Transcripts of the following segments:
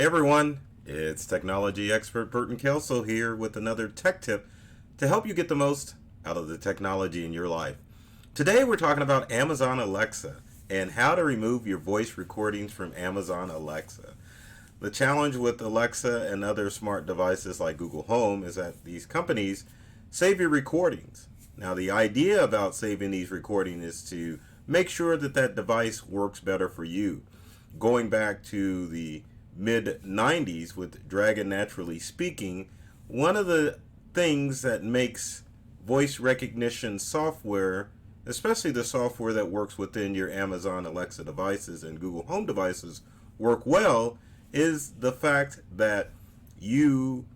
Everyone, it's technology expert Burton Kelso here with another tech tip to help you get the most out of the technology in your life. Today we're talking about Amazon Alexa and how to remove your voice recordings from Amazon Alexa. The challenge with Alexa and other smart devices like Google Home is that these companies save your recordings. Now the idea about saving these recordings is to make sure that that device works better for you. Going back to the mid-90s with Dragon Naturally Speaking, one of the things that makes voice recognition software, especially the software that works within your Amazon Alexa devices and Google Home devices, work well, is the fact that you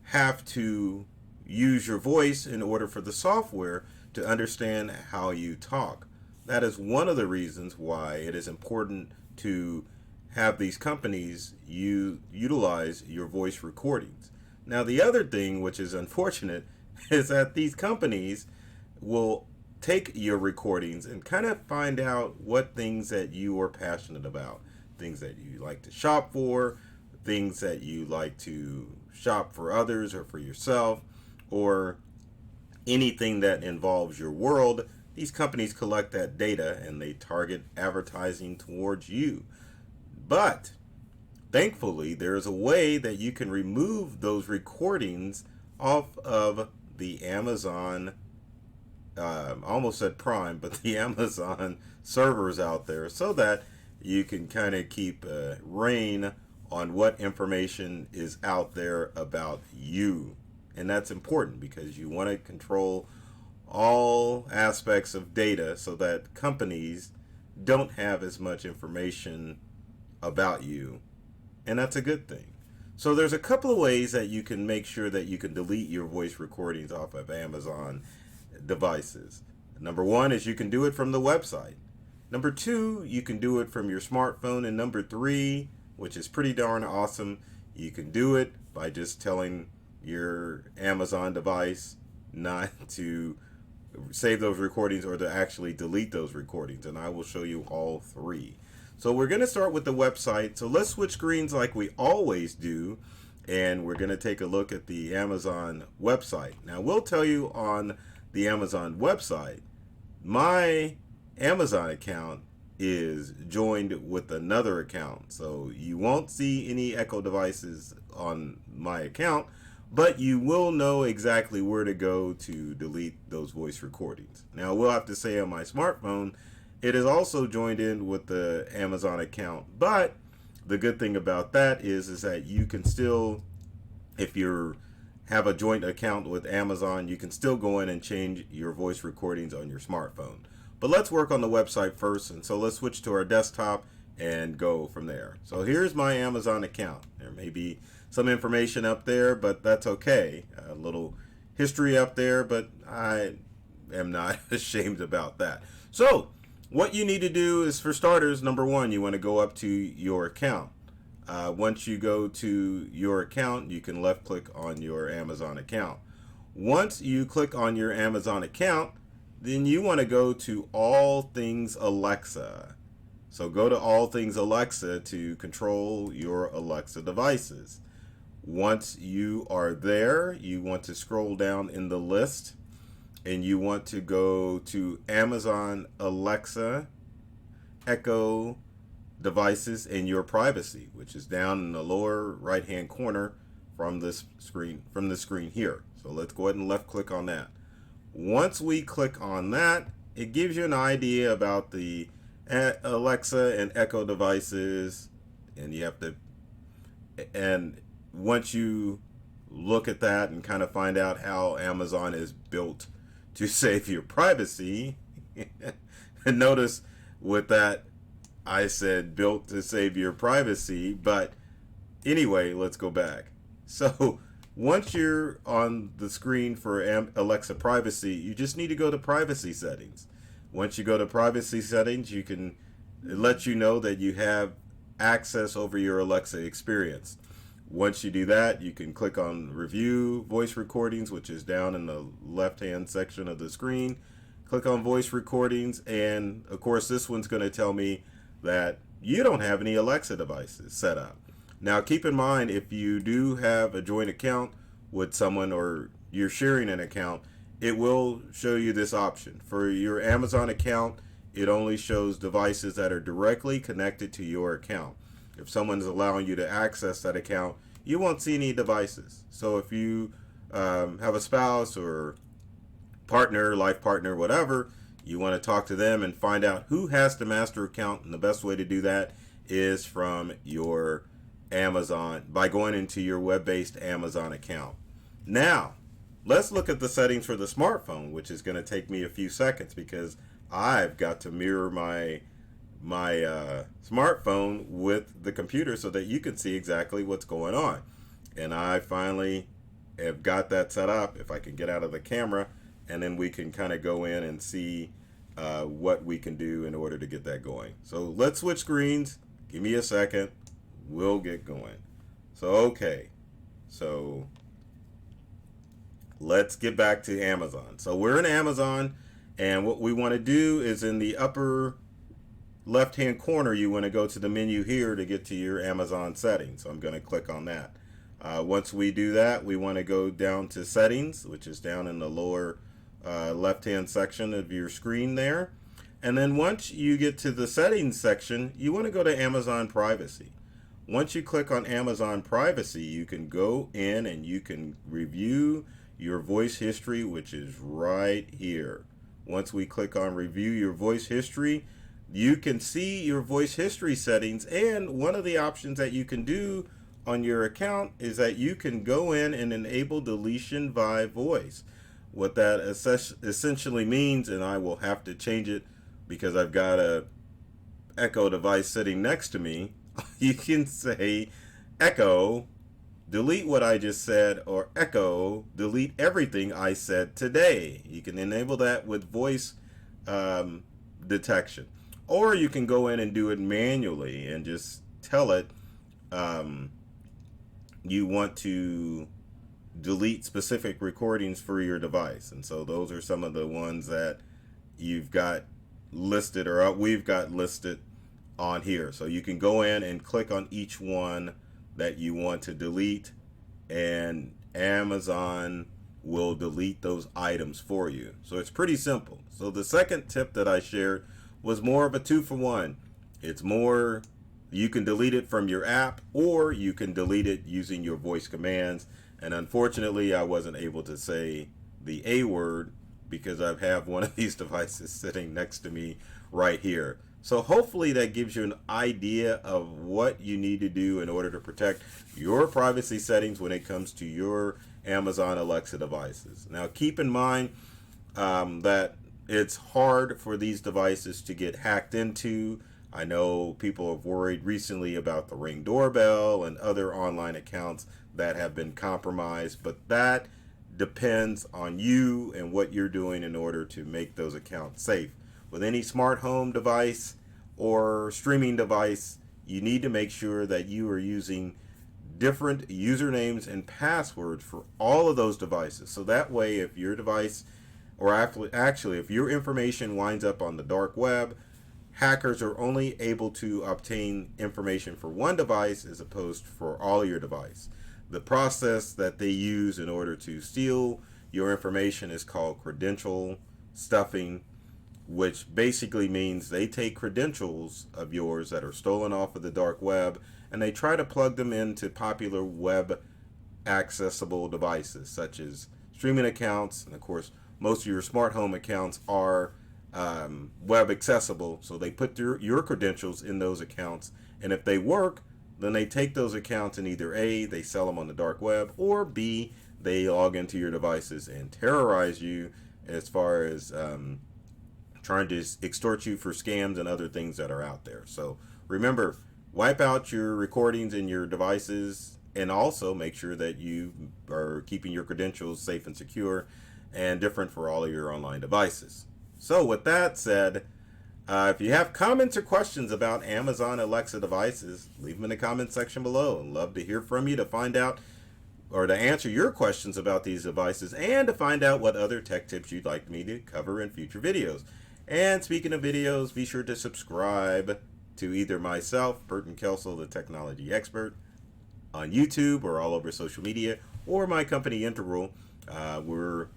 have to use your voice in order for the software to understand how you talk. That is one of the reasons why it is important to have these companies utilize your voice recordings. Now the other thing, which is unfortunate, is that these companies will take your recordings and kind of find out what things that you are passionate about, things that you like to shop for, things that you like to shop for others or for yourself, or anything that involves your world. These companies collect that data and they target advertising towards you. But thankfully, there is a way that you can remove those recordings off of the Amazon, almost said Prime, but the Amazon servers out there, so that you can kind of keep rein on what information is out there about you. And that's important because you want to control all aspects of data so that companies don't have as much information about you, and that's a good thing. So there's a couple of ways that you can make sure that you can delete your voice recordings off of Amazon devices. Number one is you can do it from the website. Number two, you can do it from your smartphone. And number three, which is pretty darn awesome, you can do it by just telling your Amazon device not to save those recordings or to actually delete those recordings. And I will show you all three. So we're going to start with the website. So let's switch screens like we always do, and we're going to take a look at the Amazon website. Now we'll tell you on the Amazon website, my Amazon account is joined with another account. So you won't see any Echo devices on my account, but you will know exactly where to go to delete those voice recordings. Now we'll have to say on my smartphone, it is also joined in with the Amazon account, but the good thing about that is that you can still, if you have a joint account with Amazon, you can still go in and change your voice recordings on your smartphone. But let's work on the website first, and so let's switch to our desktop and go from there. So here's my Amazon account. There may be some information up there, but that's okay. A little history up there, but I am not ashamed about that. So what you need to do is, for starters, number one, you want to go up to your account. Once you go to your account, you can left click on your Amazon account. Once you click on your Amazon account, then you want to go to All Things Alexa. So go to All Things Alexa to control your Alexa devices. Once you are there, you want to scroll down in the list, and you want to go to Amazon Alexa Echo devices and your privacy, which is down in the lower right hand corner from this screen, from the screen here. So let's go ahead and left click on that. Once we click on that, it gives you an idea about the Alexa and Echo devices, and you have to, and once you look at that and kind of find out how Amazon is built to save your privacy, and notice with that I said built to save your privacy, but anyway, let's go back. So once you're on the screen for Alexa privacy, you just need to go to privacy settings. Once you go to privacy settings, you can let you know that you have access over your Alexa experience. Once you do that, you can click on Review Voice Recordings, which is down in the left-hand section of the screen. Click on Voice Recordings, and of course this one's going to tell me that you don't have any Alexa devices set up. Now, keep in mind, if you do have a joint account with someone or you're sharing an account, it will show you this option. For your Amazon account, it only shows devices that are directly connected to your account. If someone's allowing you to access that account, you won't see any devices. So if you have a spouse or partner, life partner, whatever, you want to talk to them and find out who has the master account. And the best way to do that is from your Amazon, by going into your web-based Amazon account. Now, let's look at the settings for the smartphone, which is going to take me a few seconds because I've got to mirror my smartphone with the computer so that you can see exactly what's going on. And I finally have got that set up. If I can get out of the camera, and then we can kind of go in and see what we can do in order to get that going. So let's switch screens. Give me a second. We'll get going. So, okay. So let's get back to Amazon. So we're in Amazon, and what we want to do is in the upper left-hand corner, you want to go to the menu here to get to your Amazon settings. So I'm going to click on that. Once we do that, we want to go down to settings, which is down in the lower left-hand section of your screen there. And then once you get to the settings section, you want to go to Amazon Privacy. Once you click on Amazon Privacy, you can go in and you can review your voice history, which is right here. Once we click on Review Your Voice History, you can see your voice history settings, and one of the options that you can do on your account is that you can go in and enable deletion by voice. What that essentially means, and I will have to change it because I've got a Echo device sitting next to me, you can say, Echo, delete what I just said, or Echo, delete everything I said today. You can enable that with voice detection. Or you can go in and do it manually and just tell it you want to delete specific recordings for your device. And so those are some of the ones that you've got listed, or we've got listed on here. So you can go in and click on each one that you want to delete, and Amazon will delete those items for you. So it's pretty simple. So the second tip that I shared was more of a 2-for-1. It's more, you can delete it from your app, or you can delete it using your voice commands. And unfortunately, I wasn't able to say the A word because I have one of these devices sitting next to me right here. So hopefully that gives you an idea of what you need to do in order to protect your privacy settings when it comes to your Amazon Alexa devices. Now keep in mind that it's hard for these devices to get hacked into. I know people have worried recently about the Ring doorbell and other online accounts that have been compromised, but that depends on you and what you're doing in order to make those accounts safe. With any smart home device or streaming device, you need to make sure that you are using different usernames and passwords for all of those devices. So that way, if your device, or actually if your information winds up on the dark web, hackers are only able to obtain information for one device as opposed for all your device. The process that they use in order to steal your information is called credential stuffing, which basically means they take credentials of yours that are stolen off of the dark web and they try to plug them into popular web accessible devices such as streaming accounts. And of course, most of your smart home accounts are web accessible, so they put your credentials in those accounts, and if they work, then they take those accounts and either A, they sell them on the dark web, or B, they log into your devices and terrorize you as far as trying to extort you for scams and other things that are out there. So remember, wipe out your recordings in your devices, and also make sure that you are keeping your credentials safe and secure and different for all of your online devices. So with that said, if you have comments or questions about Amazon Alexa devices, leave them in the comment section below. I'd love to hear from you to find out, or to answer your questions about these devices, and to find out what other tech tips you'd like me to cover in future videos. And speaking of videos, be sure to subscribe to either myself, Burton Kelso, the technology expert, on YouTube or all over social media, or my company Integral. We're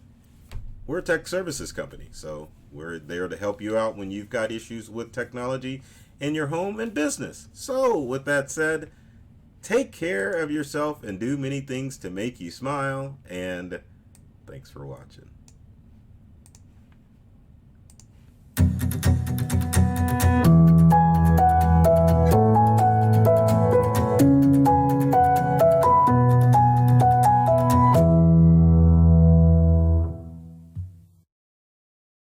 a tech services company, so we're there to help you out when you've got issues with technology in your home and business. So with that said, take care of yourself and do many things to make you smile, and thanks for watching.